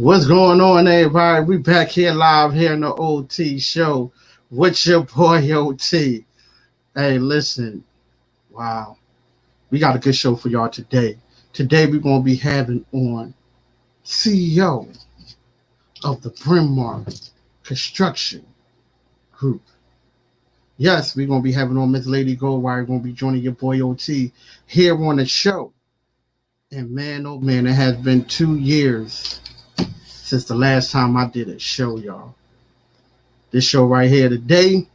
What's going on, everybody? We back here live here in the OT show with your boy OT. Hey, listen, wow, we got a good show for y'all today. Today we're gonna be having on CEO of the Bryn Mawr Construction Group. Yes, we're gonna be having on MS Ladi Goldwire. Gonna be joining your boy OT here on the show. And man, oh man, it has been 2 years since the last time I did a show, y'all. This show right here today,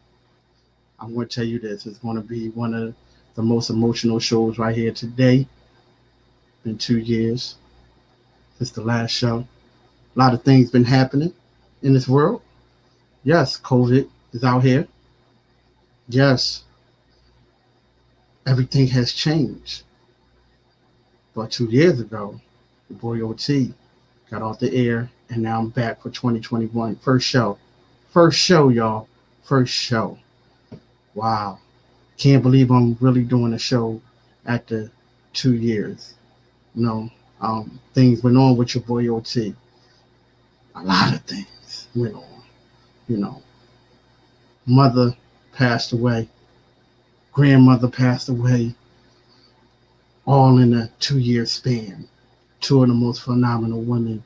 I'm going to tell you this. It's going to be one of the most emotional shows right here today. Been 2 years since the last show. A lot of things been happening in this world. Yes, COVID is out here. Yes, everything has changed. But 2 years ago, the boy OT got off the air, and now I'm back for 2021. First show. First show, y'all. First show. Wow. Can't believe I'm really doing a show after 2 years. Things went on with your boy OT. A lot of things went on. Mother passed away. Grandmother passed away. All in a 2-year span. Two of the most phenomenal women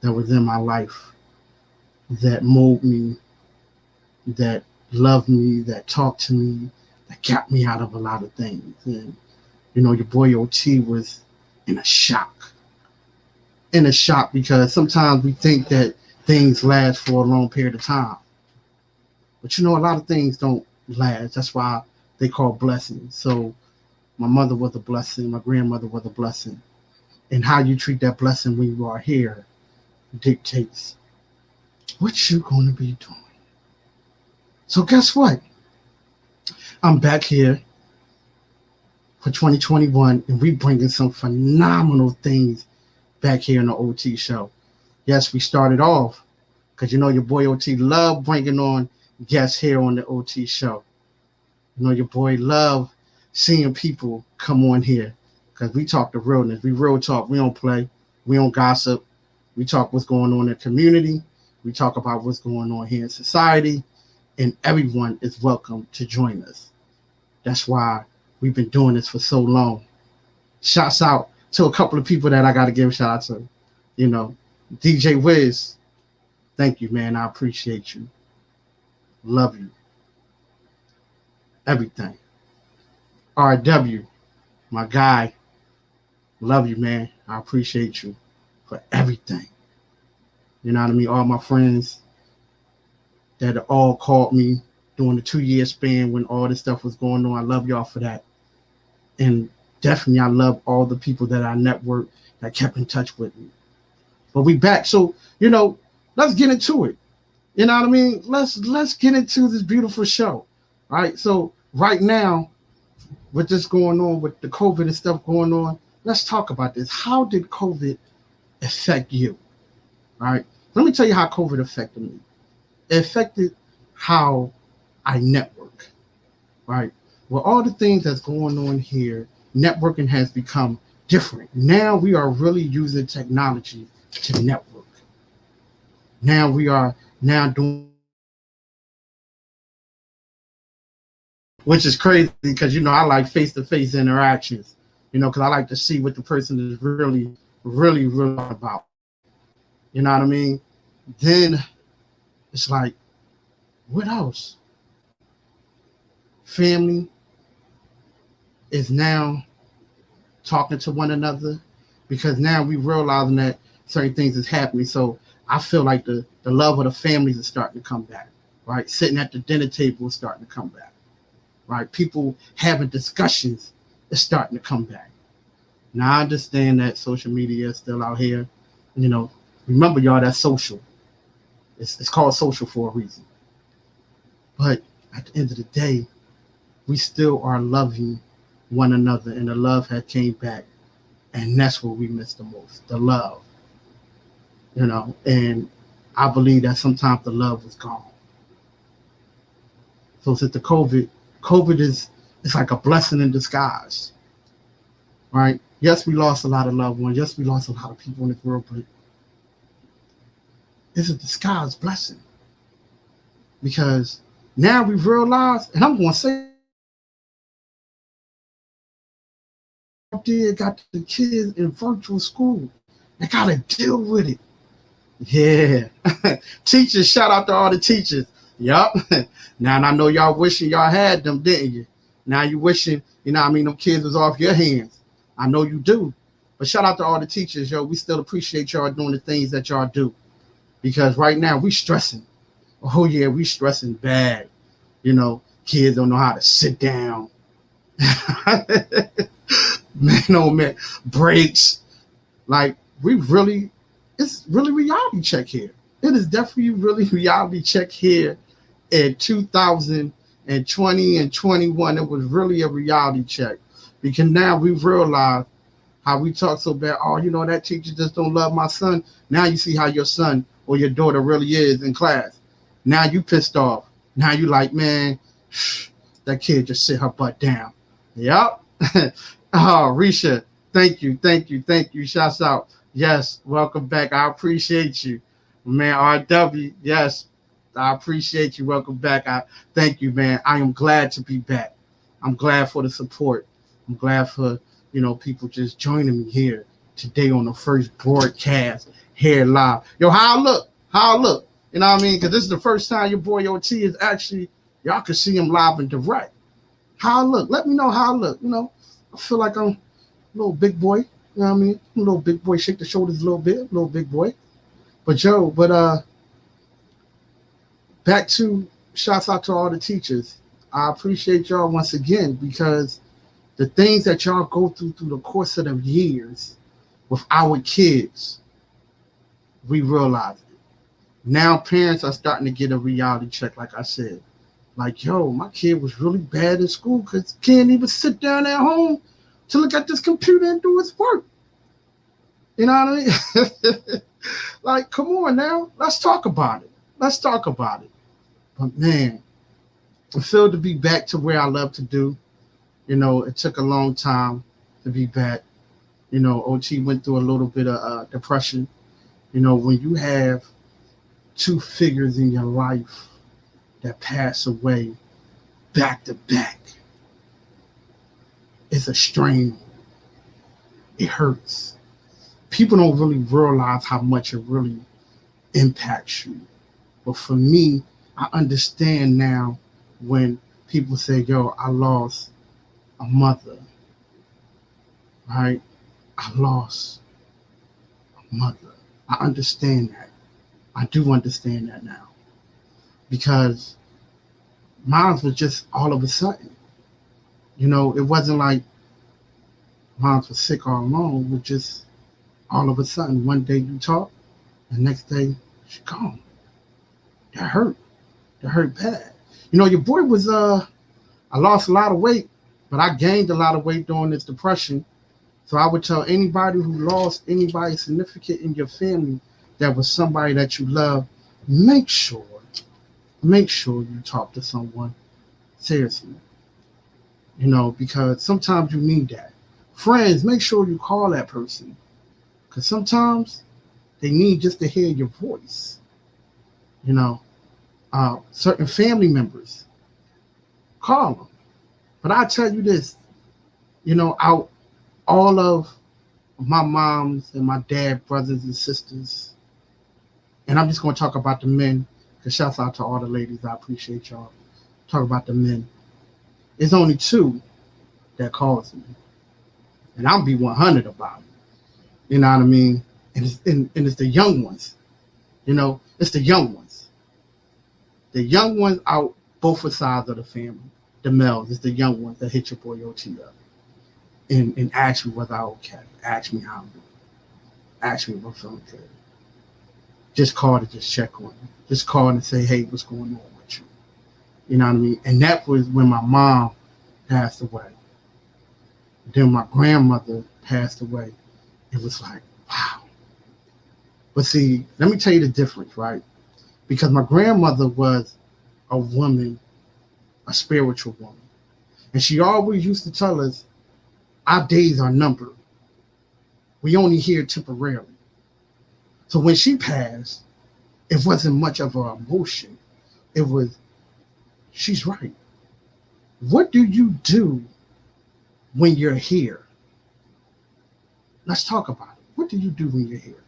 that was in my life, that molded me, that loved me, that talked to me, that got me out of a lot of things. And, your boy OT was in a shock. In a shock because sometimes we think that things last for a long period of time. But a lot of things don't last. That's why they call blessings. So my mother was a blessing. My grandmother was a blessing. And how you treat that blessing when you are here dictates what you're going to be doing. So guess what? I'm back here for 2021, and we bringing some phenomenal things back here in the OT show. Yes, we started off because your boy OT love bringing on guests here on the OT show. Your boy love seeing people come on here because we talk the realness. We real talk. We don't play. We don't gossip. We talk what's going on in the community. We talk about what's going on here in society. And everyone is welcome to join us. That's why we've been doing this for so long. Shouts out to a couple of people that I got to give a shout out to. DJ Wiz. Thank you, man. I appreciate you. Love you. Everything. RW, my guy. Love you, man. I appreciate you for everything. You know what I mean? All my friends that all called me during the 2-year span when all this stuff was going on. I love y'all for that. And definitely I love all the people that I networked that kept in touch with me. But we back. So, let's get into it. You know what I mean? Let's get into this beautiful show. All right. So right now, with this going on, with the COVID and stuff going on, let's talk about this. How did COVID affect you? All right. Let me tell you how COVID affected me. It affected how I network. Right. With all the things that's going on here, networking has become different. Now we are really using technology to network. Now we are doing, which is crazy because I like face-to-face interactions. Because I like to see what the person is really, really, really about. You know what I mean? Then it's like, what else? Family is now talking to one another because now we realizing that certain things is happening. So I feel like the love of the families is starting to come back, right? Sitting at the dinner table is starting to come back, right? People having discussions is starting to come back. Now I understand that social media is still out here. Remember y'all, that's social. It's called social for a reason. But at the end of the day, we still are loving one another, and the love had came back, and that's what we miss the most, the love. And I believe that sometimes the love was gone. So since the COVID is, it's like a blessing in disguise, right? Yes, we lost a lot of loved ones. Yes, we lost a lot of people in this world, but is a disguised blessing. Because now we've realized, and I'm going to say, did got the kids in virtual school. They got to deal with it. Yeah. Teachers, shout out to all the teachers. Yup. Now, and I know y'all wishing y'all had them, didn't you? Now you wishing, them kids was off your hands. I know you do. But shout out to all the teachers, yo. We still appreciate y'all doing the things that y'all do. Because right now we stressing. Oh, yeah, we stressing bad. Kids don't know how to sit down. Man, oh, man. Breaks. Like, it's really reality check here. It is definitely really reality check here in 2020 and 21. It was really a reality check. Because now we've realized how we talk so bad. Oh, that teacher just don't love my son. Now you see how your son or your daughter really is in class. Now you pissed off. Now you like, man, that kid just sit her butt down. Yep. Oh, Risha, thank you. Shouts out. Yes, welcome back. I appreciate you. Man, RW, yes, I appreciate you. Welcome back. I thank you, man. I am glad to be back. I'm glad for the support. I'm glad for, people just joining me here today on the first broadcast here live. Yo, how I look? You know what I mean? Because this is the first time your boy OT is actually, y'all can see him live and direct. How I look? Let me know how I look. I feel like I'm a little big boy. You know what I mean? I'm a little big boy. Shake the shoulders a little bit. Little big boy. But back to shouts out to all the teachers. I appreciate y'all once again because the things that y'all go through the course of the years with our kids, we realize it. Now parents are starting to get a reality check, like I said. Like, yo, my kid was really bad in school because can't even sit down at home to look at this computer and do his work. You know what I mean? Like, come on now. Let's talk about it. But, man, I feel to be back to where I love to do. It took a long time to be back. OT went through a little bit of depression. When you have two figures in your life that pass away back to back, it's a strain. It hurts. People don't really realize how much it really impacts you. But for me, I understand now when people say, yo, I lost a mother, right? I lost a mother. I understand that. I do understand that now. Because mine was just all of a sudden. It wasn't like mine was sick all along. It was just all of a sudden. One day you talk, the next day she's gone. That hurt. That hurt bad. Your boy was, I lost a lot of weight, but I gained a lot of weight during this depression. So I would tell anybody who lost anybody significant in your family that was somebody that you love, make sure you talk to someone seriously. Because sometimes you need that. Friends, make sure you call that person. Because sometimes they need just to hear your voice. Certain family members, call them. But I tell you this, out all of my moms and my dad, brothers and sisters, and I'm just going to talk about the men, because shouts out to all the ladies. I appreciate y'all. Talk about the men. There's only two that calls me. And I'll be 100 about it. You know what I mean? And it's the young ones. It's the young ones. The young ones out both sides of the family. The males, it's the young ones that hit your boy OT up. And ask me whether I'm okay. Ask me how I'm doing. Ask me if I'm feeling good. Just call to just check on you. Just call and say, hey, what's going on with you? You know what I mean? And that was when my mom passed away. Then my grandmother passed away. It was like, wow. But see, let me tell you the difference, right? Because my grandmother was a woman, a spiritual woman. And she always used to tell us, our days are numbered. We only here temporarily. So when she passed, It wasn't much of an emotion. It was, she's right. What do you do when you're here? Let's talk about it. What do you do when you're here?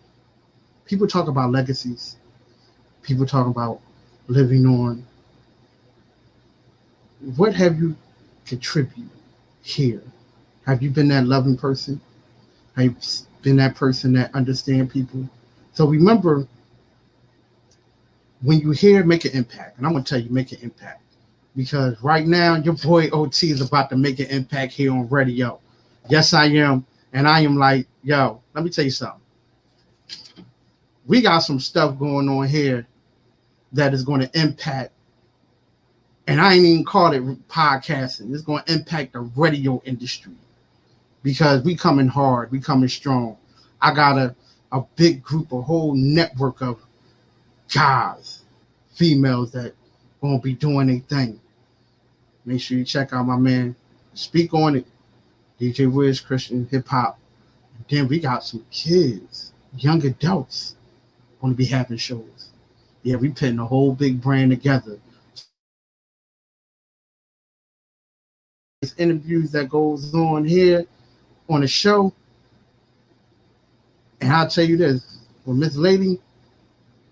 People talk about legacies. People talk about living on. What have you contributed here? Have you been that loving person? Have you been that person that understands people? So remember, when you hear, make an impact. And I'm going to tell you, make an impact. Because right now, your boy OT is about to make an impact here on radio. Yes, I am. And I am like, yo, let me tell you something. We got some stuff going on here that is going to impact, and I ain't even call it podcasting. It's going to impact the radio industry because we coming hard. We coming strong. I got a big group, a whole network of guys, females that going to be doing their thing. Make sure you check out my man, Speak On It, DJ Wiz, Christian Hip Hop. Then we got some kids, young adults, going to be having shows. Yeah, we putting a whole big brand together. There's interviews that goes on here on the show. And I'll tell you this, when Miss Lady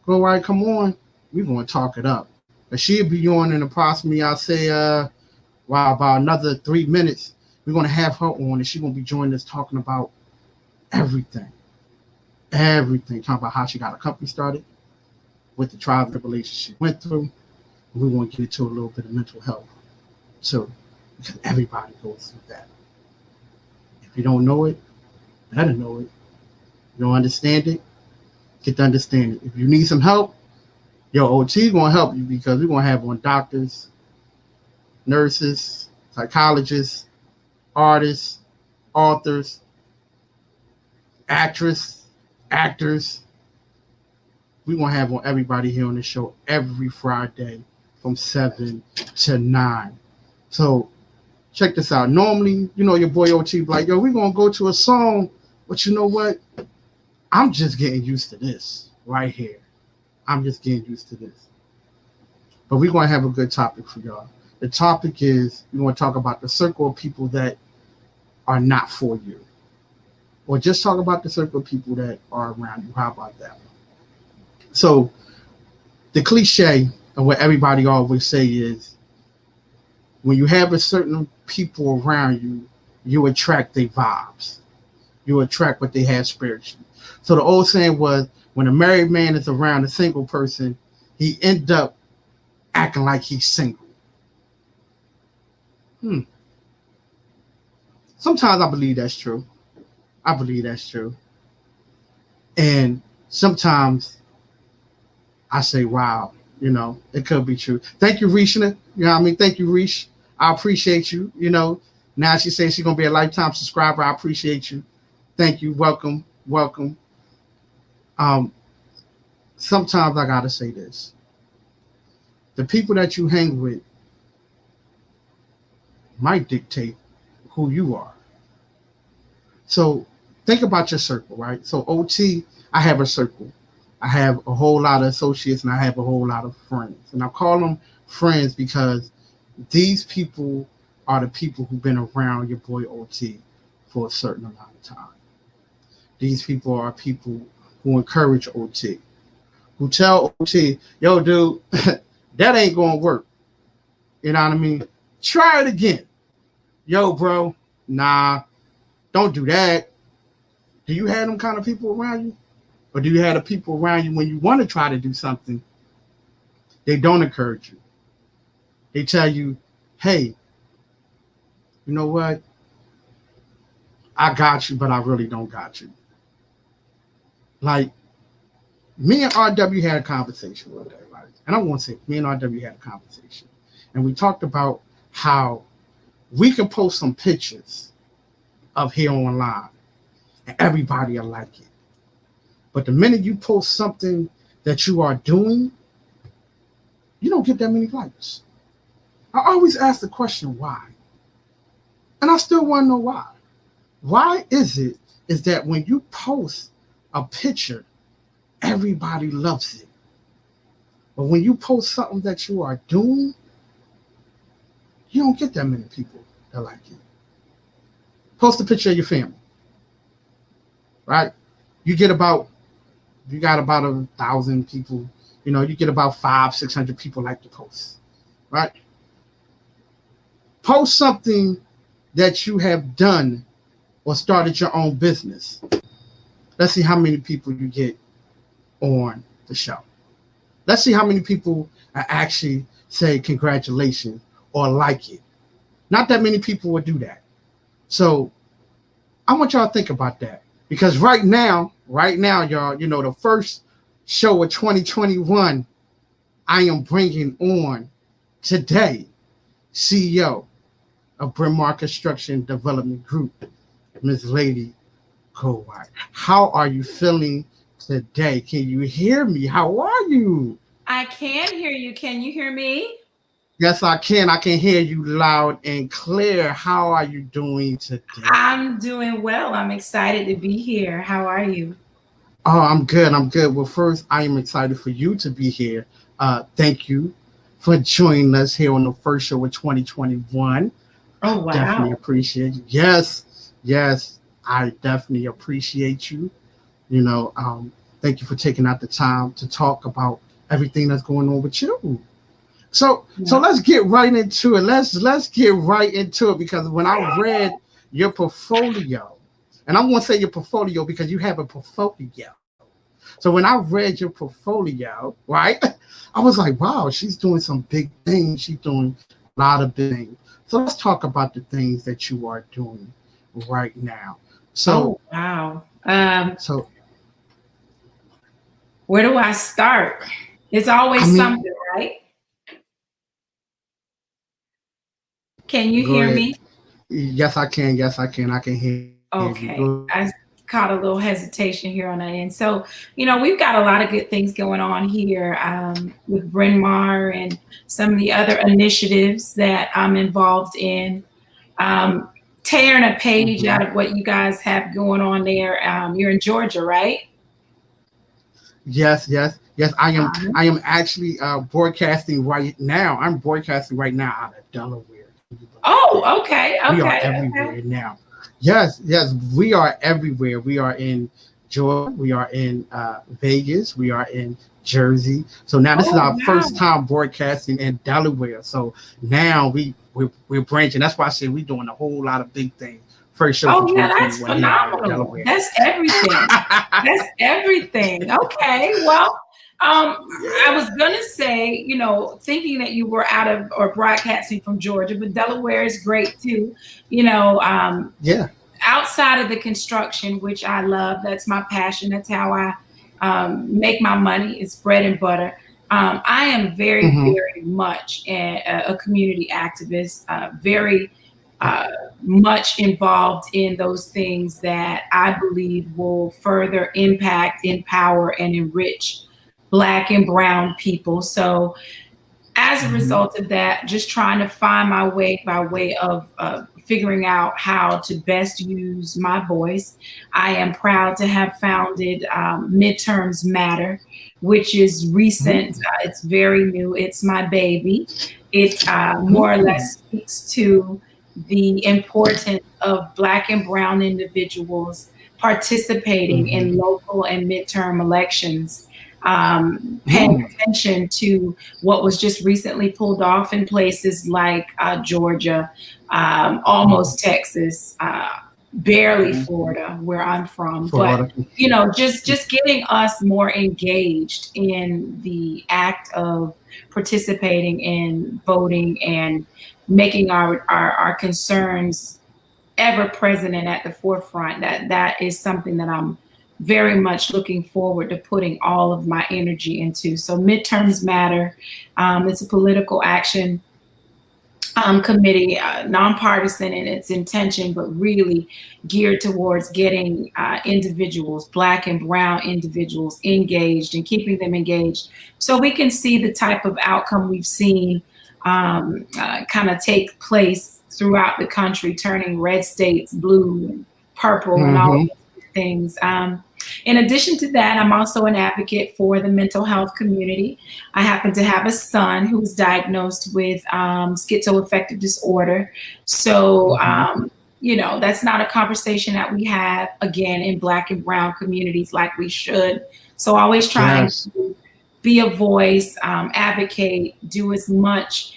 Goldwire come on, we're going to talk it up. But she'll be on in approximately, I'll say, about another 3 minutes. We're going to have her on, and she's going to be joining us talking about everything. Everything. Talking about how she got a company started, with the trials and tribulations she went through. We want to get into a little bit of mental health. So, because everybody goes through that. If you don't know it, you better know it. You don't understand it, get to understand it. If you need some help, your OT going to help you because we're going to have on doctors, nurses, psychologists, artists, authors, actors. We're going to have on everybody here on the show every Friday from 7 to 9. So check this out. Normally, your boy OT be like, yo, we're going to go to a song. But you know what? I'm just getting used to this right here. I'm just getting used to this. But we're going to have a good topic for y'all. The topic is, we're going to talk about the circle of people that are not for you. Or just talk about the circle of people that are around you. How about that? So the cliche of what everybody always say is, when you have a certain people around you, you attract their vibes. You attract what they have spiritually. So the old saying was, when a married man is around a single person, he end up acting like he's single. Sometimes I believe that's true. And sometimes I say, wow, it could be true. Thank you, Rishna. You know what I mean? Thank you, Rish. I appreciate you. Now she says she's going to be a lifetime subscriber. I appreciate you. Thank you. Welcome. Sometimes I got to say this. The people that you hang with might dictate who you are. So think about your circle, right? So OT, I have a circle. I have a whole lot of associates and I have a whole lot of friends. And I call them friends because these people are the people who've been around your boy OT for a certain amount of time. These people are people who encourage OT, who tell OT, yo, dude, that ain't going to work. You know what I mean? Try it again. Yo, bro, nah, don't do that. Do you have them kind of people around you? Or do you have the people around you when you want to try to do something, they don't encourage you? They tell you, hey, you know what? I got you, but I really don't got you. Like, me and RW had a conversation one day, right? And I won't say, me and RW had a conversation. And we talked about how we can post some pictures of here online and everybody will like it. But the minute you post something that you are doing, you don't get that many likes. I always ask the question, why? And I still want to know why. Why is that when you post a picture, everybody loves it? But when you post something that you are doing, you don't get that many people that like you. Post a picture of your family, right? You get about you got about 1,000 people. You get about 500-600 people like the post, right? Post something that you have done or started your own business. Let's see how many people you get on the show. Let's see how many people actually say congratulations or like it. Not that many people will do that. So I want y'all to think about that. Because right now, y'all, the first show of 2021, I am bringing on today CEO of Bryn Mawr Construction Development Group, MS Ladi Goldwire. How are you feeling today? Can you hear me? How are you? I can hear you. Can you hear me? Yes, I can. I can hear you loud and clear. How are you doing today? I'm doing well. I'm excited to be here. How are you? Oh, I'm good. I'm good. Well, first, I am excited for you to be here. Thank you for joining us here on the first show of 2021. Oh, Definitely wow. appreciate you. Yes, I definitely appreciate you. You know, thank you for taking out the time to talk about everything that's going on with you. So Yeah. let's get right into it. Let's get right into it because when I read your portfolio, and I'm gonna say your portfolio because you have a portfolio. So when I read your portfolio, right, I was like, wow, she's doing some big things. She's doing a lot of big things. So let's talk about the things that you are doing right now. So Oh, wow. so Where do I start? It's I always mean, something, right? Can you go hear ahead. me? Yes, I can. Yes, I can. I can hear you. Go ahead. Okay. I caught a little hesitation here on that end. So, we've got a lot of good things going on here with Bryn Mawr and some of the other initiatives that I'm involved in. Um, Tearing a page Mhm. out of what you guys have going on there. You're in Georgia, right? Yes. Uh-huh. I am actually broadcasting right now. I'm broadcasting right now out of Delaware. Can you believe that? Oh, okay, We are okay, okay. everywhere now. Yes, we are everywhere. We are in Georgia. We are in Vegas. We are in Jersey. So now this is Oh, our first wow. time broadcasting in Delaware. So now we're branching. That's why I say we're doing a whole lot of big things. First show for Oh, yeah, that's 2021 here out of phenomenal. Delaware. That's everything. That's everything. Okay. Well, I was gonna say, thinking that you were out of or broadcasting from Georgia, but Delaware is great too. You know, um, Yeah. Outside of the construction, which I love, that's my passion. That's how I make my money. It's bread and butter. I am very, Hmm. very much a community activist. Very uh, much involved in those things that I believe will further impact, empower, and enrich Black and Brown people. So, as a Hmm. result of that, just trying to find my way by way of figuring out how to best use my voice. I am proud to have founded Midterms Matter, which is recent. It's very new. It's my baby. It more or Hmm. less speaks to the importance of Black and Brown individuals participating in Hmm. local and midterm elections, paying Hmm. attention to what was just recently pulled off in places like Georgia, almost Texas, barely Florida, where I'm from. But Florida. just getting us more engaged in the act of participating in voting and making our concerns ever present and at the forefront. That is something that I'm very much looking forward to putting all of my energy into. So Midterms Matter. It's a political action committee, nonpartisan in its intention, but really geared towards getting individuals, Black and Brown individuals, engaged and keeping them engaged, so we can see the type of outcome we've seen kind of take place throughout the country, turning red states blue and purple and all of Hmm. this. things. In addition to that, I'm also an advocate for the mental health community. I happen to have a son who's diagnosed with schizoaffective disorder. So, Hmm. that's not a conversation that we have, again, in Black and Brown communities like we should. So, always trying Yes. to be a voice, advocate, do as much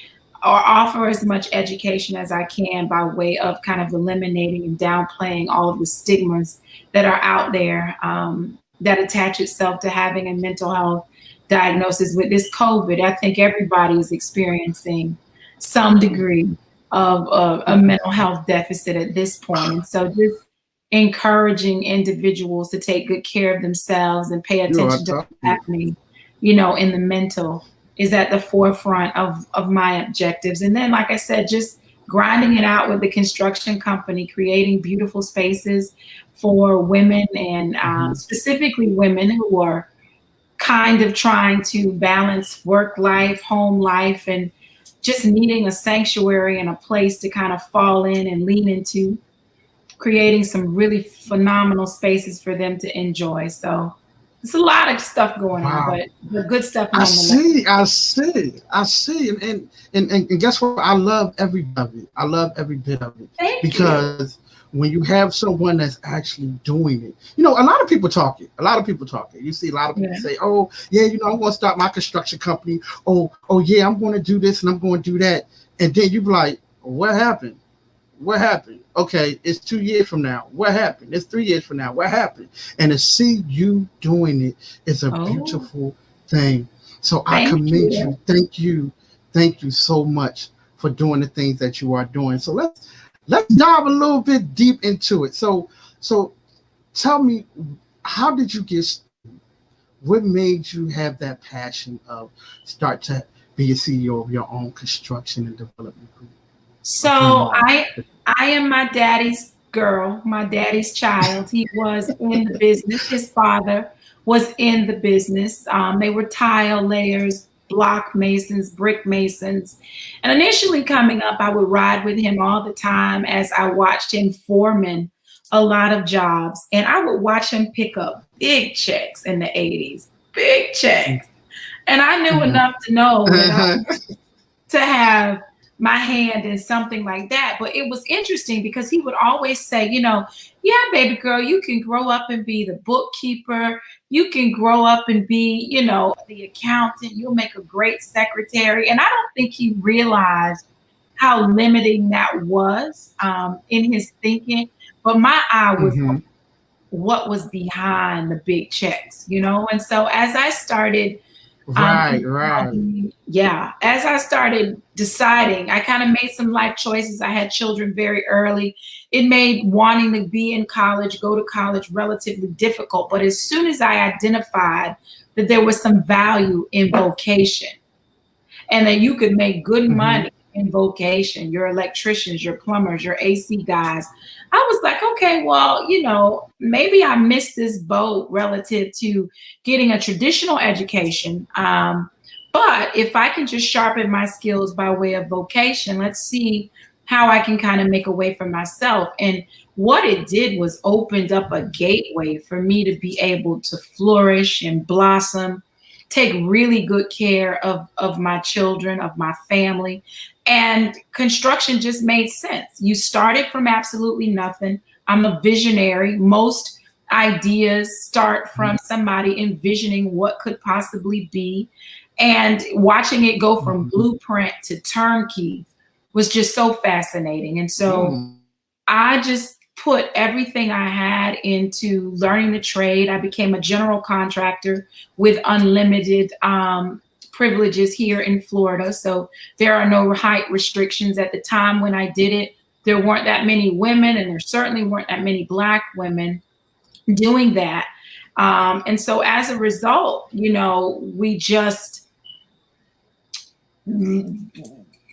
or offer as much education as I can by way of kind of eliminating and downplaying all of the stigmas that are out there, that attach itself to having a mental health diagnosis with this COVID. I think everybody is experiencing some degree of a mental health deficit at this point. And so just encouraging individuals to take good care of themselves and pay You are attention to what's talking. happening, in the mental is at the forefront of my objectives. And then, like I said, just grinding it out with the construction company, creating beautiful spaces for women and Hmm. specifically women who are kind of trying to balance work life, home life, and just needing a sanctuary and a place to kind of fall in and lean into, creating some really phenomenal spaces for them to enjoy. So it's a lot of stuff going on, Wow. but the good stuff I nonetheless. see, I see, I see, and guess what? I love every bit of it. I love every bit of it Thank you. because when you have someone that's actually doing it, a lot of people talk it. A lot of people talk it. You see a lot of people Yeah. say, "Oh, yeah, I'm going to start my construction company. Oh, yeah, I'm going to do this and I'm going to do that," and then you be like, "What happened? What happened? Okay, it's 2 years from now. What happened? It's 3 years from now. What happened?" And to see you doing it is a Oh, beautiful thing. So I thank commend you. you. Thank you so much for doing the things that you are doing. So let's dive a little bit deep into it. So tell me, how did you get started? What made you have that passion of start to be a CEO of your own construction and development group, a firm So of I art? I am my daddy's girl, my daddy's child. He was in the business. His father was in the business. They were tile layers, block masons, brick masons. And initially coming up, I would ride with him all the time as I watched him foreman a lot of jobs. And I would watch him pick up big checks in the 80s, big checks. And I knew enough to know that to have my hand in something like that. But it was interesting because he would always say, yeah, baby girl, you can grow up and be the bookkeeper. You can grow up and be, the accountant. You'll make a great secretary. And I don't think he realized how limiting that was, in his thinking. But my eye was Hmm. what was behind the big checks. And so as I started Right, right. yeah, as I started deciding, I kind of made some life choices. I had children very early. It made wanting to be in college, go to college, relatively difficult. But as soon as I identified that there was some value in vocation and that you could make good Hmm. money in vocation, your electricians, your plumbers, your AC guys, I was like, okay, well, maybe I missed this boat relative to getting a traditional education. But if I can just sharpen my skills by way of vocation, let's see how I can kind of make a way for myself. And what it did was opened up a gateway for me to be able to flourish and blossom, take really good care of my children, of my family. And construction just made sense. You started from absolutely nothing. I'm a visionary. Most ideas start from somebody envisioning what could possibly be. And watching it go from Hmm. blueprint to turnkey was just so fascinating. And so Mm. I just put everything I had into learning the trade. I became a general contractor with unlimited privileges here in Florida. So there are no height restrictions. At the time when I did it, there weren't that many women, and there certainly weren't that many Black women doing that. And so as a result, we just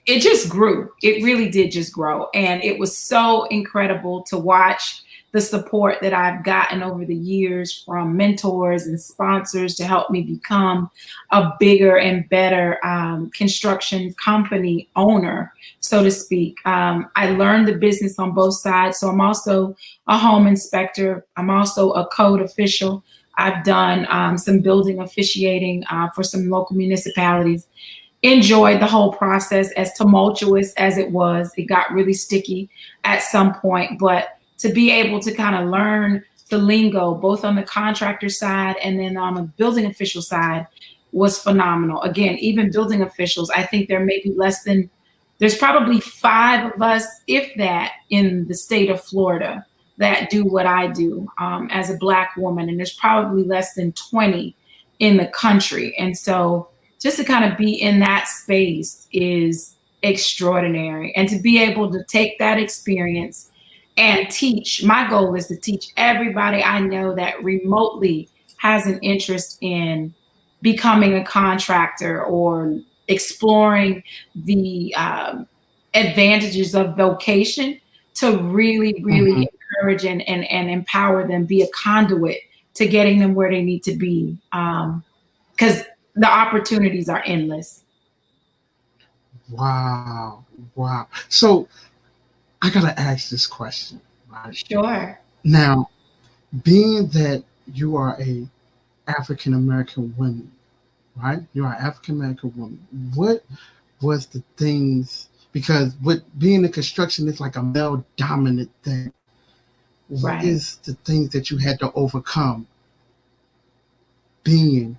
it just grew. It really did just grow. And it was so incredible to watch the support that I've gotten over the years from mentors and sponsors to help me become a bigger and better construction company owner, so to speak. I learned the business on both sides. So I'm also a home inspector. I'm also a code official. I've done some building officiating for some local municipalities. Enjoyed the whole process, as tumultuous as it was. It got really sticky at some point, but to be able to kind of learn the lingo, both on the contractor side and then on the building official side, was phenomenal. Again, even building officials, I think there may be there's probably 5 of us, if that, in the state of Florida that do what I do as a Black woman. And there's probably less than 20 in the country. And so just to kind of be in that space is extraordinary. And to be able to take that experience and teach, my goal is to teach everybody I know that remotely has an interest in becoming a contractor or exploring the advantages of vocation, to really, really encourage and empower them, be a conduit to getting them where they need to be. Because the opportunities are endless. Wow. So I gotta ask this question, right? Sure. Now, being that you are a African American woman, right? You are an African American woman. What was the things, because with being in construction, it's like a male dominant thing. What Right. is the things that you had to overcome being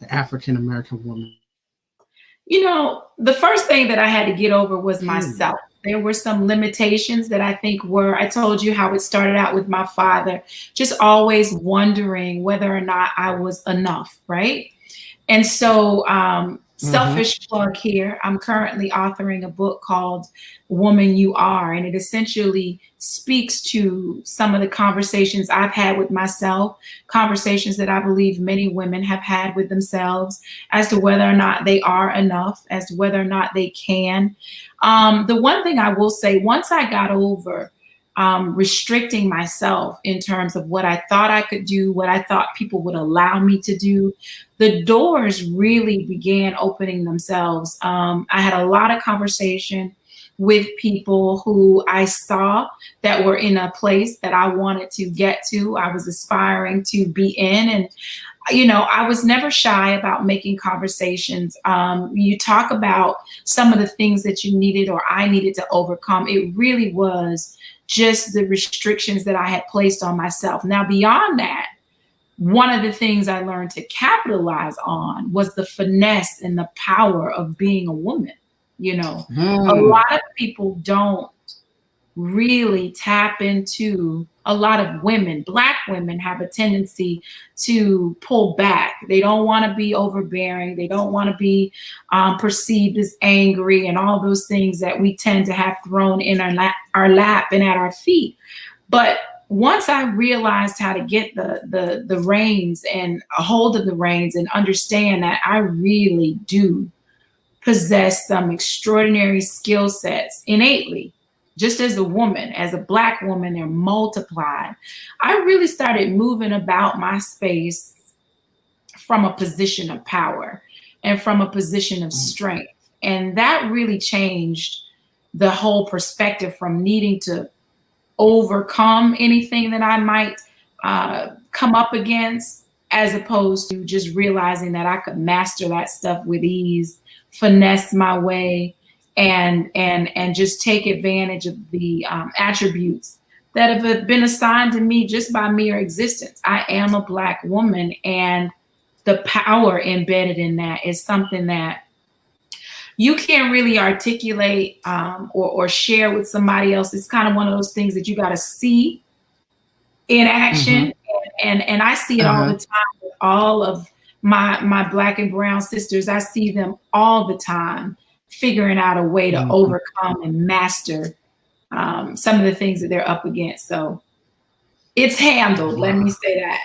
the African American woman? The first thing that I had to get over was myself. There were some limitations that I think I told you how it started out with my father, just always wondering whether or not I was enough, right? And so, selfish plug here, I'm currently authoring a book called Woman You Are, and it essentially speaks to some of the conversations I've had with myself, conversations that I believe many women have had with themselves as to whether or not they are enough, as to whether or not they can. The one thing I will say, once I got over restricting myself in terms of what I thought I could do, what I thought people would allow me to do, the doors really began opening themselves. I had a lot of conversation with people who I saw that were in a place that I wanted to get to, I was aspiring to be in. And I was never shy about making conversations. You talk about some of the things that you needed or I needed to overcome. It really was just the restrictions that I had placed on myself. Now, beyond that, one of the things I learned to capitalize on was the finesse and the power of being a woman. A lot of people don't really tap into. A lot of women, Black women, have a tendency to pull back. They don't want to be overbearing. They don't want to be perceived as angry and all those things that we tend to have thrown in our lap and at our feet. But once I realized how to get the reins and a hold of the reins and understand that I really do possess some extraordinary skill sets innately, just as a woman, as a Black woman, they're multiplied. I really started moving about my space from a position of power and from a position of strength. And that really changed the whole perspective from needing to overcome anything that I might come up against, as opposed to just realizing that I could master that stuff with ease, finesse my way, and just take advantage of the attributes that have been assigned to me just by mere existence. I am a Black woman, and the power embedded in that is something that you can't really articulate or share with somebody else. It's kind of one of those things that you got to see in action. And I see it all the time with all of my Black and brown sisters. I see them all the time figuring out a way to overcome and master some of the things that they're up against. So it's handled. Let me say that.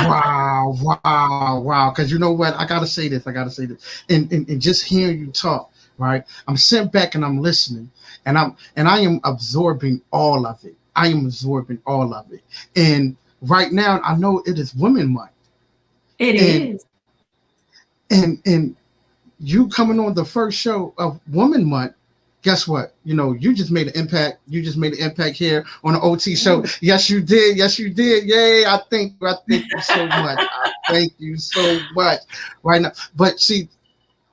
Wow. Because you know what? I gotta say this. And just hearing you talk, right? I'm sitting back and I'm listening, and I am absorbing all of it, I am absorbing all of it. And right now, I know it is Women Month. It and, is. And you coming on the first show of Women Month, guess what? You just made an impact. You just made an impact here on the OT show. Yes, you did. Yes, you did. Yay. I thank you so much. I thank you so much right now. But see,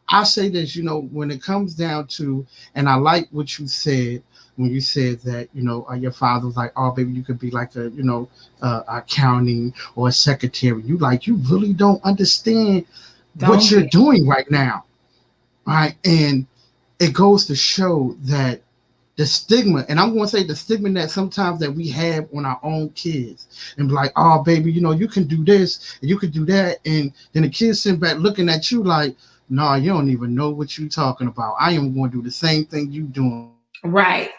I say this, when it comes down to, and I like what you said when you said that, your father was like, oh, baby, you could be like accounting or a secretary. You really don't understand what you're doing right now. Right. And it goes to show that the stigma, and I'm going to say the stigma that sometimes that we have on our own kids, and be like, oh, baby, you can do this and you can do that. And then the kids sitting back looking at you like, no, you don't even know what you're talking about. I am going to do the same thing you doing. Right.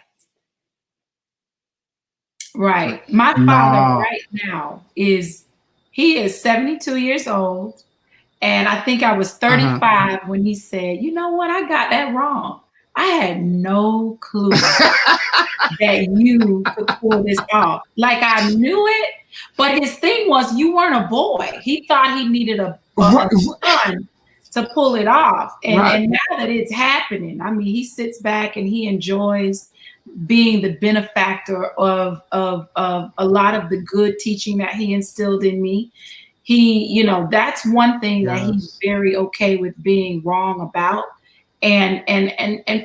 Right. My father right now he is 72 years old. And I think I was 35 when he said, you know what? I got that wrong. I had no clue that you could pull this off. Like, I knew it, but his thing was you weren't a boy. He thought he needed a son to pull it off. And now that it's happening, I mean, he sits back and he enjoys being the benefactor of a lot of the good teaching that he instilled in me. He, that's one thing that he's very okay with being wrong about. And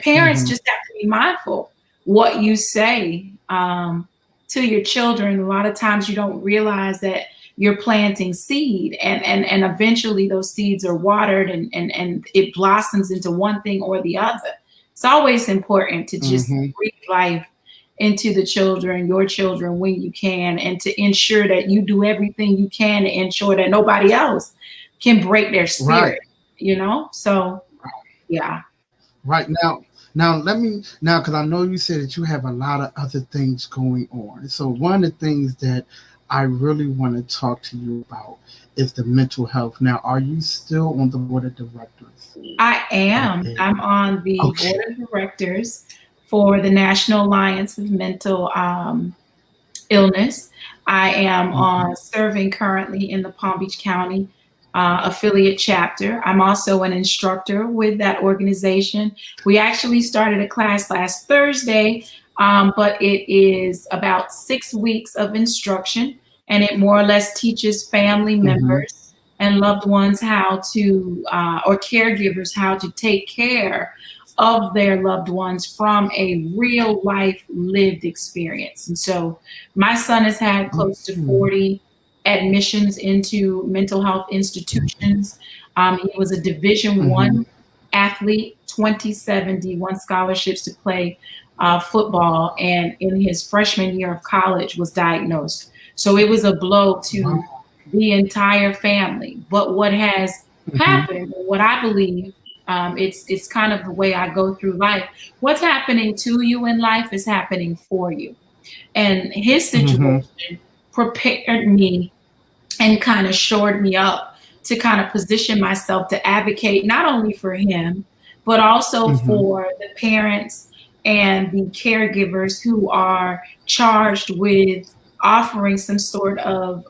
parents just have to be mindful what you say to your children. A lot of times you don't realize that you're planting seed, and eventually those seeds are watered and it blossoms into one thing or the other. It's always important to just breathe life into the children, your children, when you can, and to ensure that you do everything you can to ensure that nobody else can break their spirit, So, yeah. Right now, because I know you said that you have a lot of other things going on. So one of the things that I really want to talk to you about is the mental health. Now, are you still on the board of directors? I am. Okay. I'm on the board of directors for the National Alliance of Mental Illness. I am serving currently in the Palm Beach County affiliate chapter. I'm also an instructor with that organization. We actually started a class last Thursday, but it is about 6 weeks of instruction, and it more or less teaches family members and loved ones how to, or caregivers, how to take care of their loved ones from a real life lived experience. And so my son has had close to 40 admissions into mental health institutions. He was a Division I athlete, 27 D1 scholarships to play football, and in his freshman year of college was diagnosed. So it was a blow to the entire family. But what has happened, what I believe, it's kind of the way I go through life. What's happening to you in life is happening for you. And his situation prepared me and kind of shored me up to kind of position myself to advocate not only for him, but also for the parents and the caregivers who are charged with offering some sort of,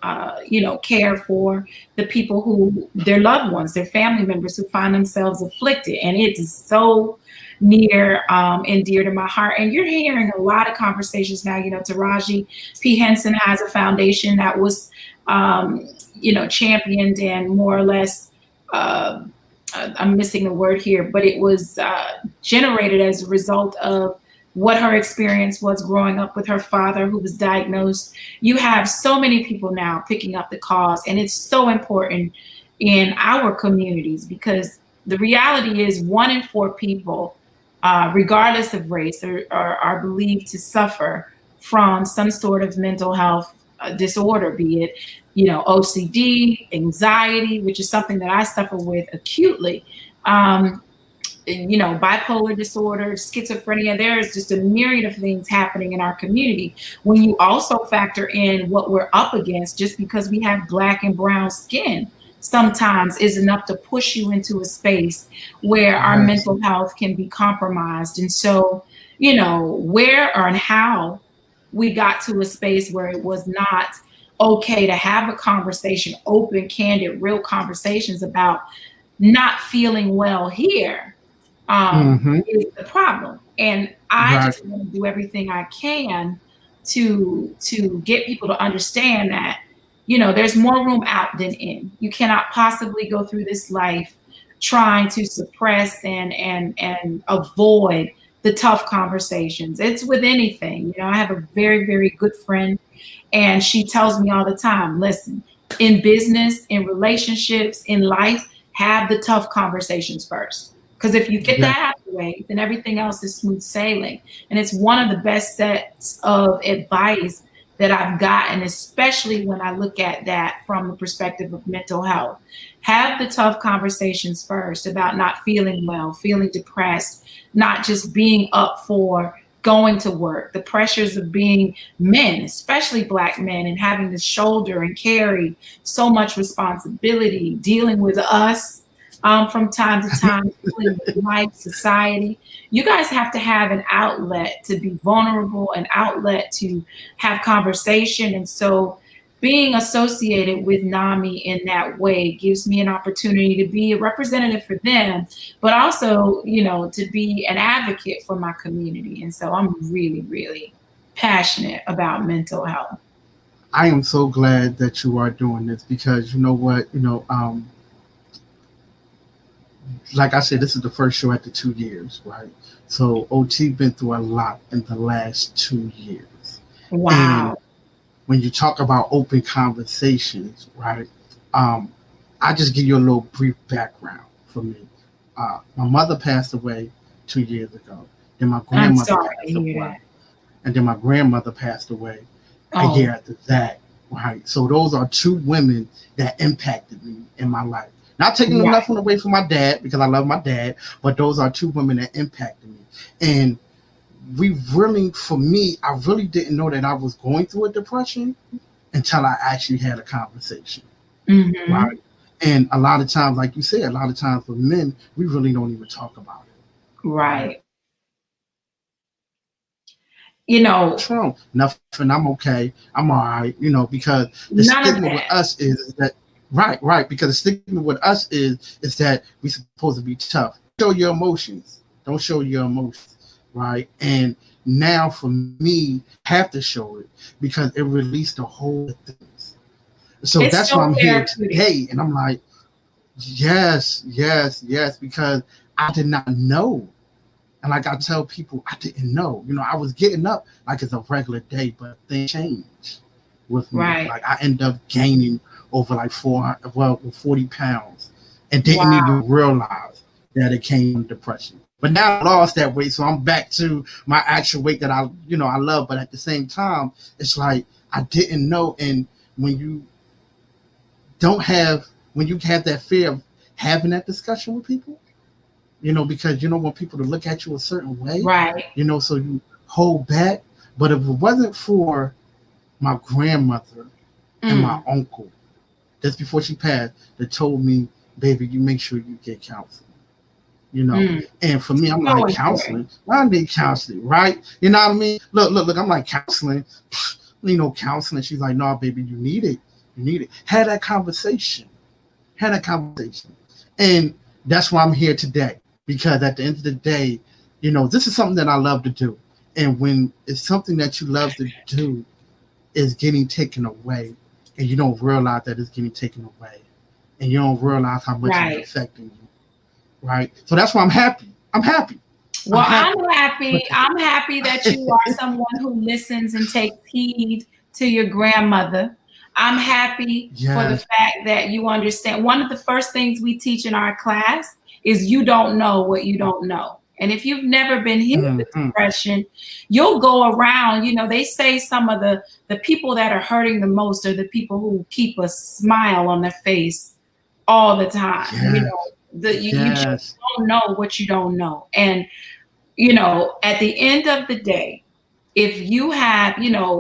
care for the people who, their loved ones, their family members who find themselves afflicted. And it is so near and dear to my heart. And you're hearing a lot of conversations now. Taraji P. Henson has a foundation that was, championed and more or less, I'm missing the word here, but it was generated as a result of what her experience was growing up with her father who was diagnosed. You have so many people now picking up the cause, and it's so important in our communities because the reality is 1 in 4 people, regardless of race, are believed to suffer from some sort of mental health disorder, be it, OCD, anxiety, which is something that I suffer with acutely, bipolar disorder, schizophrenia. There is just a myriad of things happening in our community. When you also factor in what we're up against, just because we have Black and brown skin, sometimes is enough to push you into a space where our mental health can be compromised. And so, where or how we got to a space where it was not okay to have a conversation, open, candid, real conversations about not feeling well here, Mm-hmm. is the problem. And I Right. just want to do everything I can to get people to understand that, there's more room out than in. You cannot possibly go through this life trying to suppress and avoid the tough conversations. It's with anything. I have a very, very good friend, and she tells me all the time, listen, in business, in relationships, in life, have the tough conversations first. Because if you get Yeah. that out of the way, then everything else is smooth sailing. And it's one of the best sets of advice that I've gotten, especially when I look at that from the perspective of mental health. Have the tough conversations first about not feeling well, feeling depressed, not just being up for going to work, the pressures of being men, especially Black men, and having to shoulder and carry so much responsibility, dealing with us from time to time, dealing with life, society. You guys have to have an outlet to be vulnerable, an outlet to have conversation. And so being associated with NAMI in that way gives me an opportunity to be a representative for them, but also, to be an advocate for my community. And so I'm really, really passionate about mental health. I am so glad that you are doing this because you know what, like I said, this is the first show after 2 years, right? So OT been through a lot in the last 2 years. And Wow. when you talk about open conversations, right? Um, I just give you a little brief background for me. My mother passed away 2 years ago. Then my I'm grandmother sorry to passed hear away. that. And then my grandmother passed away a year Oh, after that, right? So those are two women that impacted me in my life. Not taking right. nothing away from my dad because I love my dad, but those are two women that impacted me. And we really, for me, I really didn't know that I was going through a depression until I actually had a conversation, Hmm. right? And a lot of times, like you said, a lot of times with men, we really don't even talk about it, right? Right. You know, What's wrong? Nothing. I'm okay. I'm all right. Because the none of stigma with that. us is that right, right. Because the stigma with us is that we supposed to be tough. Show your emotions. Don't show your emotions, right? And now for me, I have to show it because it released a whole things. So It's that's why so I'm here therapeutic. today, and I'm like, yes, yes, yes, because I did not know. And like I tell people, I didn't know. I was getting up like it's a regular day, but things changed with me. Right. Like I end up gaining over like 40 pounds and didn't Wow. even realize that it came from depression. But now I lost that weight, so I'm back to my actual weight that I love. But at the same time, it's like I didn't know. And when you don't have, when you have that fear of having that discussion with people, because you don't want people to look at you a certain way, Right. so you hold back. But if it wasn't for my grandmother and my Mm. uncle, just before she passed, that told me, baby, you make sure you get counseling, you know. Mm. And for me, I'm So like, important. counseling? I need counseling, right? You know what I mean? Look, I'm like, counseling, counseling. She's like, no, baby, you need it. You need it. Had a conversation. And that's why I'm here today. Because at the end of the day, this is something that I love to do. And when it's something that you love to do is getting taken away, and you don't realize that it's getting taken away, and you don't realize how much it's Right. affecting you, right? So that's why I'm happy. I'm happy. I'm Well, I'm happy. happy. But I'm happy that you are someone who listens and takes heed to your grandmother. I'm happy for the yes. fact that you understand. One of the first things we teach in our class is you don't know what you don't know. And if you've never been hit with Mm-hmm. depression, you'll go around, they say some of the people that are hurting the most are the people who keep a smile on their face all the time. Yes. You just Yes. don't know what you don't know. And at the end of the day, if you have,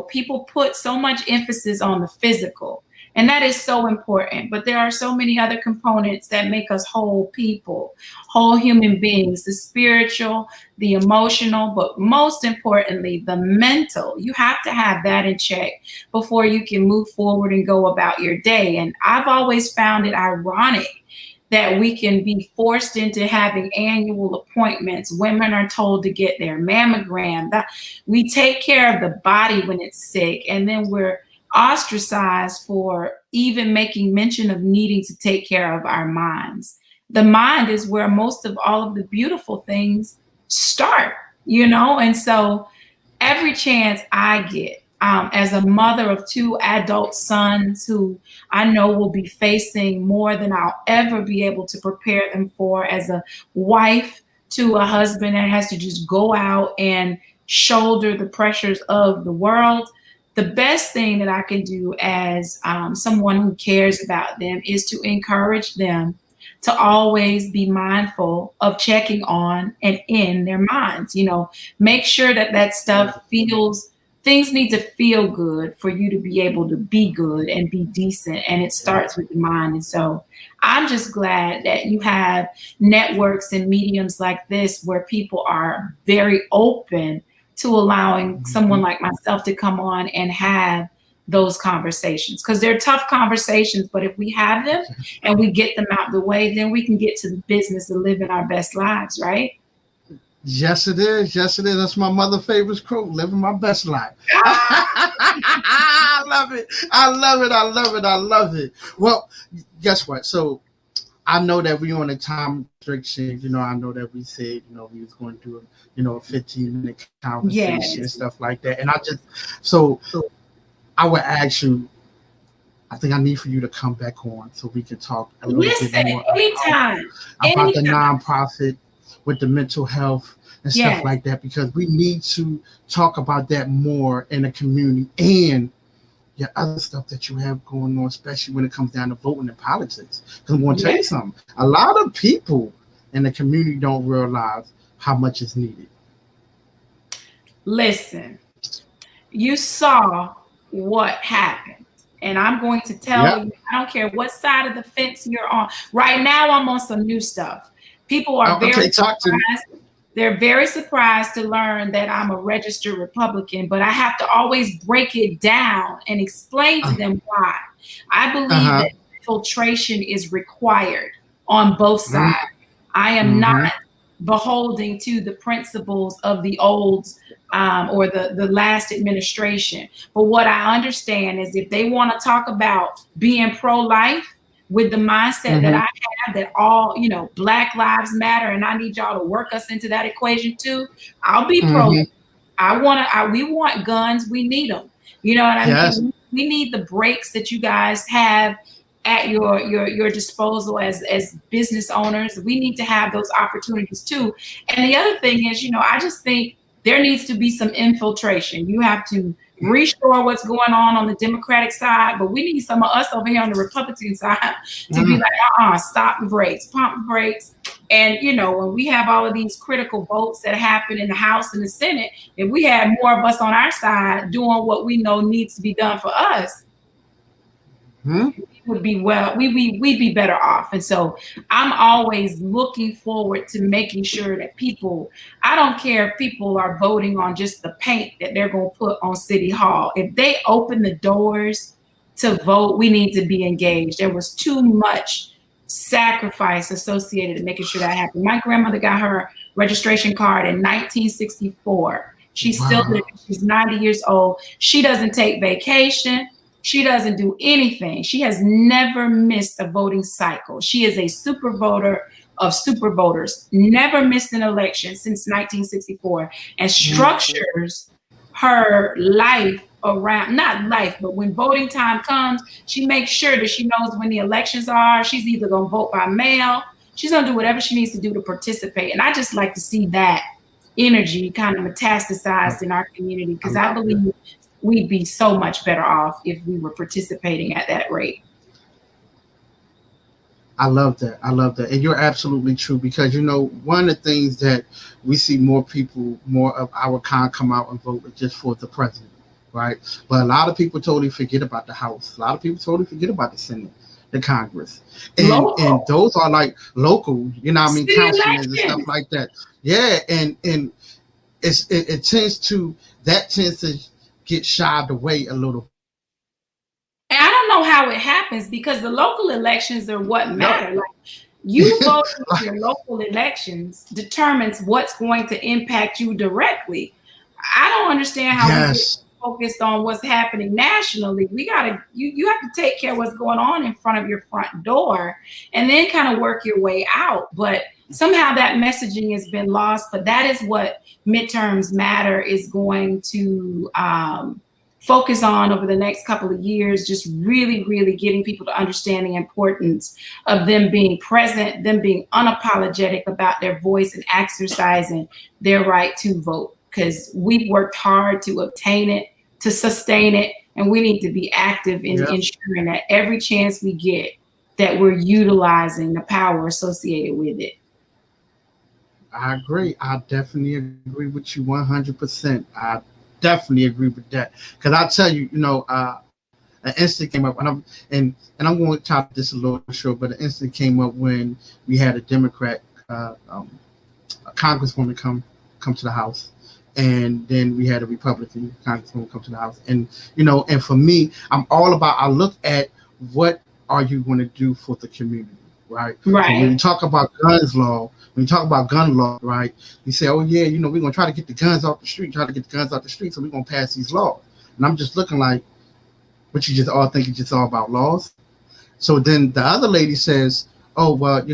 people put so much emphasis on the physical And that is so important. But there are so many other components that make us whole people, whole human beings, the spiritual, the emotional, but most importantly, the mental. You have to have that in check before you can move forward and go about your day. And I've always found it ironic that we can be forced into having annual appointments. Women are told to get their mammogram. That we take care of the body when it's sick, and then we're ostracized for even making mention of needing to take care of our minds. The mind is where most of all of the beautiful things start, and so every chance I get, as a mother of two adult sons who I know will be facing more than I'll ever be able to prepare them for, as a wife to a husband that has to just go out and shoulder the pressures of the world. The best thing that I can do as someone who cares about them is to encourage them to always be mindful of checking on and in their minds. Make sure that stuff feels, things need to feel good for you to be able to be good and be decent. And it starts with the mind. And so I'm just glad that you have networks and mediums like this where people are very open to allowing someone like myself to come on and have those conversations, because they're tough conversations, but if we have them and we get them out the way, then we can get to the business of living our best lives, right? Yes, it is. Yes, it is. That's my mother's favorite quote, living my best life. I love it. I love it. I love it. I love it. Well, guess what? So I know that we're on a time restriction. I know that we said, we was going to do a 15-minute conversation and stuff like that. And so I would ask you, I think I need for you to come back on so we can talk a little bit more about the nonprofit with the mental health and stuff like that, because we need to talk about that more in the community and your other stuff that you have going on, especially when it comes down to voting and politics. Because I'm going to tell you something. A lot of people in the community don't realize how much is needed. Listen, you saw what happened. And I'm going to tell you, I don't care what side of the fence you're on. Right now, I'm on some new stuff. People are very surprised. They're very surprised to learn that I'm a registered Republican, but I have to always break it down and explain to them why. I believe that filtration is required on both sides. I am not beholding to the principles of the old or the last administration. But what I understand is if they want to talk about being pro-life with the mindset that I have, that all, Black Lives Matter, and I need y'all to work us into that equation too, I'll be pro. We want guns. We need them. You know what I mean? We need the breaks that you guys have at your disposal as business owners. We need to have those opportunities too. And the other thing is, I just think there needs to be some infiltration. You have to restore what's going on the Democratic side, but we need some of us over here on the Republican side to be like, stop the brakes, pump the brakes. And, when we have all of these critical votes that happen in the House and the Senate, if we had more of us on our side doing what we know needs to be done for us, we'd be better off. And so I'm always looking forward to making sure that people, I don't care if people are voting on just the paint that they're going to put on City Hall. If they open the doors to vote, we need to be engaged. There was too much sacrifice associated to making sure that happened. My grandmother got her registration card in 1964. She's still living. She's 90 years old. She doesn't take vacation. She doesn't do anything. She has never missed a voting cycle. She is a super voter of super voters, never missed an election since 1964, and structures her life around, not life, but when voting time comes, she makes sure that she knows when the elections are. She's either going to vote by mail. She's going to do whatever she needs to do to participate. And I just like to see that energy kind of metastasized in our community, because I believe we'd be so much better off if we were participating at that rate. I love that. I love that. And you're absolutely true, because, one of the things that we see more people, more of our kind come out and vote just for the president, right? But a lot of people totally forget about the House. A lot of people totally forget about the Senate, the Congress, and Local those are like local, you know what I mean, city councilmen and stuff elections. like that. Yeah, and it tends to get shied away a little. And I don't know how it happens because the local elections are what Yep. matter. Like you voting in your local elections determines what's going to impact you directly. I don't understand how we get Yes. focused on what's happening nationally. You have to take care of what's going on in front of your front door and then kind of work your way out. But somehow that messaging has been lost. But that is what midterms matter is going to focus on over the next couple of years, just really, really getting people to understand the importance of them being present, them being unapologetic about their voice and exercising their right to vote. Because we've worked hard to obtain it, to sustain it, and we need to be active in Yep. ensuring that every chance we get, that we're utilizing the power associated with it. I agree. I definitely agree with you 100%. I definitely agree with that. Because I tell you, an instant came up, and I'm going to top this a little short, but an instant came up when we had a Democrat a congresswoman come to the House, and then we had a Republican congresswoman come to the House, and and for me, I look at what are you going to do for the community, right? So when you talk about gun law, right, you say, oh yeah, we're going to try to get the guns off the street, so we're going to pass these laws. And I'm just looking like, but you just all think it's just all about laws. So then the other lady says, oh, well,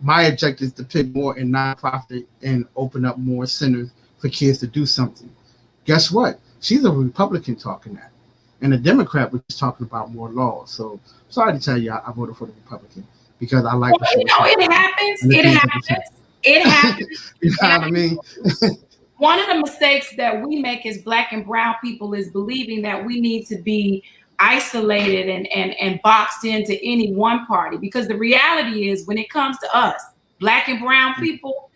my objective is to put more in nonprofit and open up more centers for kids to do something. Guess what? She's a Republican talking that. And the Democrat was talking about more laws. So sorry to tell you, I voted for the Republican because I like what she was saying. It happens. It happens. It happens. You know what I mean? One of the mistakes that we make as Black and brown people is believing that we need to be isolated and boxed into any one party. Because the reality is, when it comes to us, Black and brown people,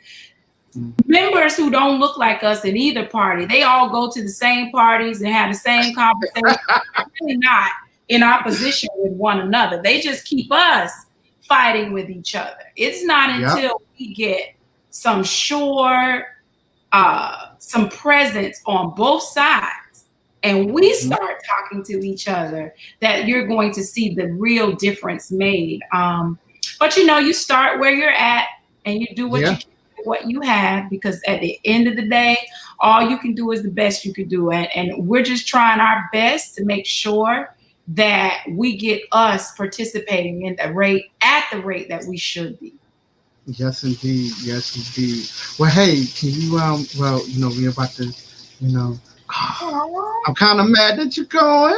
members who don't look like us in either party, they all go to the same parties and have the same conversation. They're really not in opposition with one another. They just keep us fighting with each other. It's not until we get some some presence on both sides and we start talking to each other that you're going to see the real difference made. But you start where you're at and you do what you have, because at the end of the day, all you can do is the best you can do. And we're just trying our best to make sure that we get us participating at the rate that we should be. Yes, indeed. Yes, indeed. Well, hey, can you, we're about to, I'm kind of mad that you're going.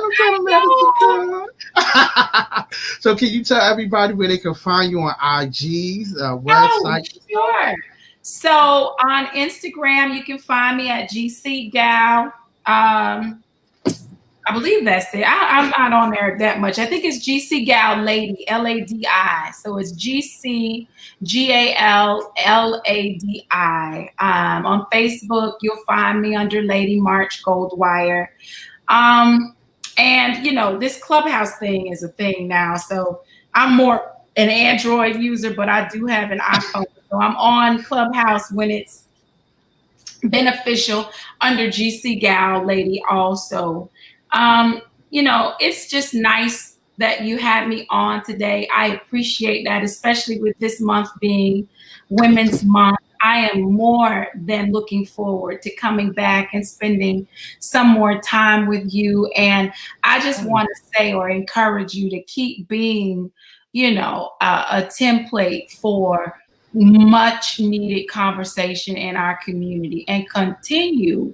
So can you tell everybody where they can find you on IG's website? Oh, sure. So on Instagram, you can find me at GC Gal. I believe that's it. I'm not on there that much. I think it's GC Gal Lady, Ladi. So it's GC GALLADI. On Facebook, you'll find me under Lady March Goldwire. And this Clubhouse thing is a thing now. So I'm more an Android user, but I do have an iPhone. So I'm on Clubhouse when it's beneficial under GC Gal Lady also. It's just nice that you had me on today. I appreciate that, especially with this month being Women's Month. I am more than looking forward to coming back and spending some more time with you. And I just want to say or encourage you to keep being, a template for much needed conversation in our community, and continue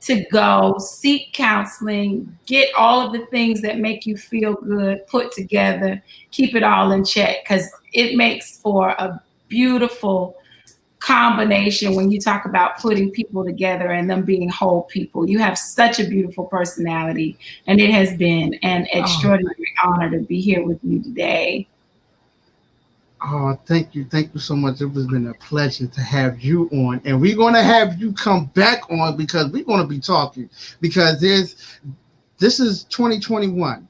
to go seek counseling, get all of the things that make you feel good put together, keep it all in check, because it makes for a beautiful combination when you talk about putting people together and them being whole people. You have such a beautiful personality, and it has been an extraordinary honor to be here with you today. Oh, thank you so much. It has been a pleasure to have you on, and we're gonna have you come back on because we're gonna be talking because this is 2021.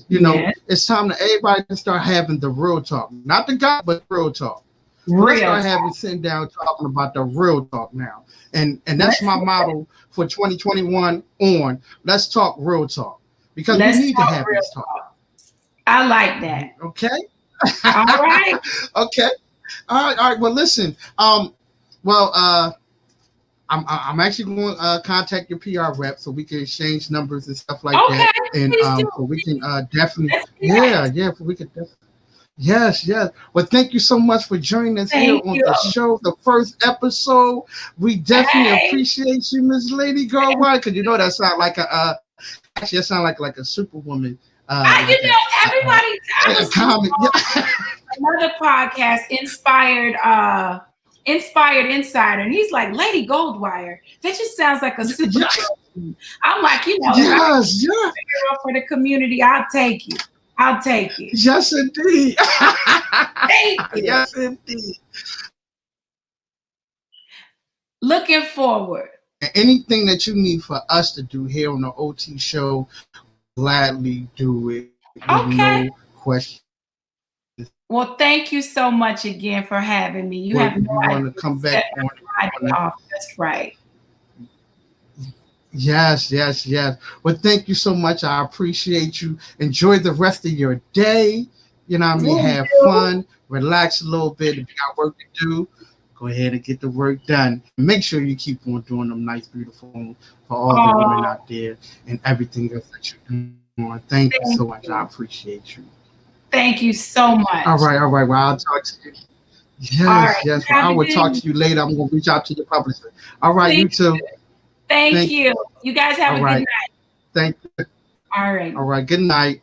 Yes. It's time to everybody to start having the real talk, not the guy, but real talk. So let's Real start talk. having sitting down talking about the real talk now, and that's Let's my motto for 2021 on. Let's talk real talk because we let's need to talk have real this talk. talk. I like that. Okay. All right. Okay. All right. Well, listen. Well, I'm actually going to contact your PR rep so we can exchange numbers and stuff like Okay. that, and Please do. so we can definitely, Let's yeah, connect. yeah, so we can definitely. Yes, yes. Well, thank you so much for joining us here Thank on you. the show, the first episode. We definitely Hey. appreciate you, Miss Lady Goldwire, because that sounds like actually that sounds like a superwoman, You like know, everybody. I a was just comic. on another podcast, Inspired Insider, and he's like, Lady Goldwire. That just sounds like a Yeah, superhero. I'm like, if I can yes, be yes, a superhero for the community, I'll take you. I'll take it. yes, indeed. Thank you. Yes, indeed. Looking forward. Anything that you need for us to do here on the OT show, gladly do it with no Okay. question. Well, thank you so much again for having me. You But have if no you want to idea. come back Set my on day off just right. yes, yes, yes. Well, thank you so much. I appreciate you. Enjoy the rest of your day. You know what I mean? Will Have do. fun, relax a little bit. If you got work to do, go ahead and get the work done. Make sure you keep on doing them nice, beautiful things for all the women Oh, out there and everything else that you're doing. Thank you thank so much. I you. appreciate you. Thank you so All much. right, all right. Well, I'll talk to you. All Yes, right. yes. Well, Have I a will good talk night. to you later. I'm going to reach out to your publisher. All right, you Please too. do. Thank Thank you. You guys have All a good right. night. Thank you. All right. All right. Good night.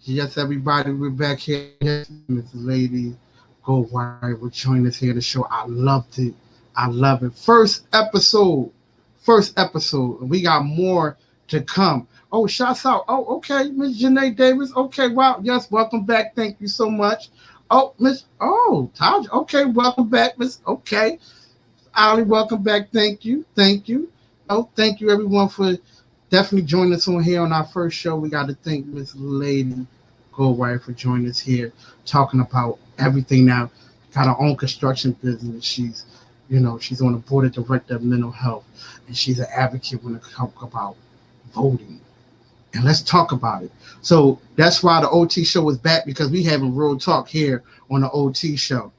Yes, everybody, we're back here. Yes, Miss Lady Goldwire will join us here to show. I loved it. I love it. First episode. First episode. And we got more to come. Oh, shouts out. Oh, okay. Miss Janae Davis. Okay, wow. Yes, welcome back. Thank you so much. Oh, Miss. Oh, Taj. Okay, welcome back, Miss. Okay. Ali, welcome back. Thank you. Thank you. Oh, thank you everyone for definitely joining us on here on our first show. We got to thank Miss Lady Goldwire for joining us here, talking about everything now. Got her own construction business. She's on the board of director of mental health, and she's an advocate when it comes about voting. And let's talk about it. So that's why the OT show is back because we having real talk here on the OT show.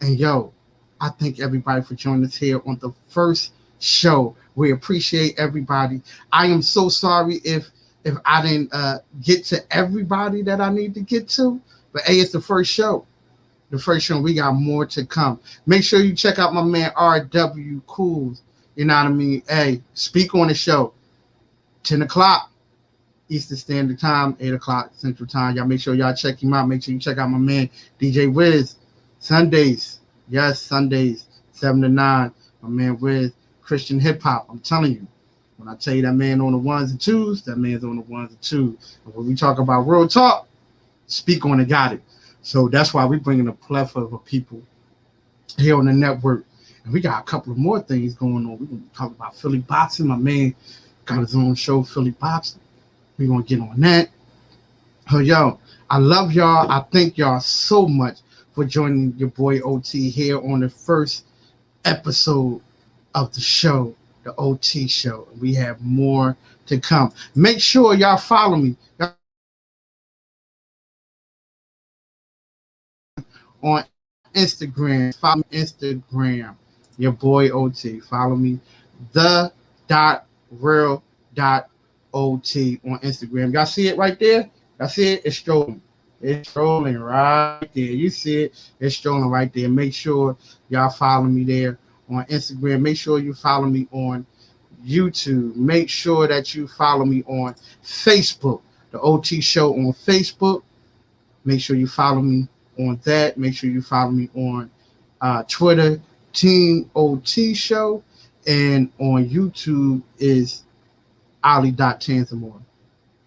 And yo, I thank everybody for joining us here on the first show. We appreciate everybody. I am so sorry if I didn't get to everybody that I need to get to, but hey, it's the first show. The first show, we got more to come. Make sure you check out my man RW Cools. You know what I mean? Hey, speak on the show. 10 o'clock Eastern Standard Time, 8 o'clock Central Time. Y'all make sure y'all check him out. Make sure you check out my man DJ Wiz. Sundays. Yes, Sundays, 7 to 9. My man Wiz, Christian hip hop. I'm telling you. When I tell you that man on the ones and twos, that man's on the ones and twos. And when we talk about real talk, speak on it, got it. So that's why we're bringing a plethora of people here on the network. And we got a couple of more things going on. We're going to talk about Philly boxing. My man got his own show, Philly Boxing. We're going to get on that. Oh, yo, I love y'all. I thank y'all so much for joining your boy OT here on the first episode of the show, the OT show. We have more to come. Make sure y'all follow me on Instagram. Follow me Instagram. Your boy OT. Follow me the dot real dot OT on Instagram. Y'all see it right there? Y'all see it? It's strolling. It's strolling right there. You see it? It's strolling right there. Make sure y'all follow me there on Instagram. Make sure you follow me on YouTube. Make sure that you follow me on Facebook. The OT Show on Facebook. Make sure you follow me on that. Make sure you follow me on Twitter, Team OT Show. And on YouTube is Ali.Tanzamore.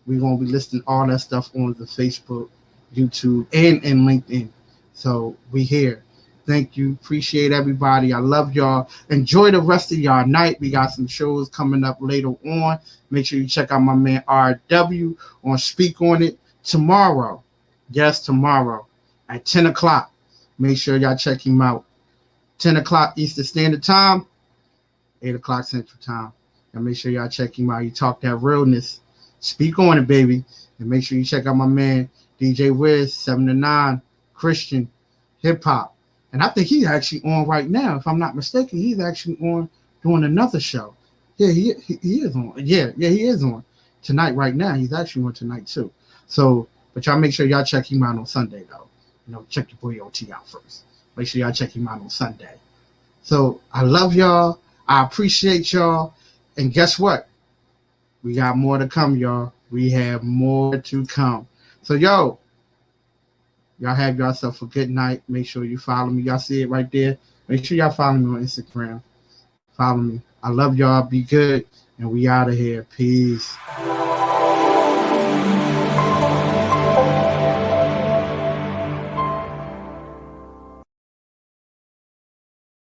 We're going to be listing all that stuff on the Facebook. YouTube, and in LinkedIn. So we here. Thank you. Appreciate everybody. I love y'all. Enjoy the rest of y'all night. We got some shows coming up later on. Make sure you check out my man RW on Speak On It tomorrow. Yes, tomorrow at 10 o'clock. Make sure y'all check him out. 10 o'clock Eastern Standard Time, 8 o'clock Central Time. And make sure y'all check him out. He talk that realness. Speak on it, baby. And make sure you check out my man DJ Wiz, 7 to 9, Christian, hip hop. And I think he's actually on right now. If I'm not mistaken, he's actually on doing another show. Yeah, he is on. Yeah, he is on tonight right now. He's actually on tonight too. So, but y'all make sure y'all check him out on Sunday though. Check your boy OT out first. Make sure y'all check him out on Sunday. So I love y'all. I appreciate y'all. And guess what? We got more to come, y'all. We have more to come. So y'all have yourself a good night. Make sure you follow me. Y'all see it right there. Make sure y'all follow me on Instagram. Follow me. I love y'all. Be good. And we out of here. Peace.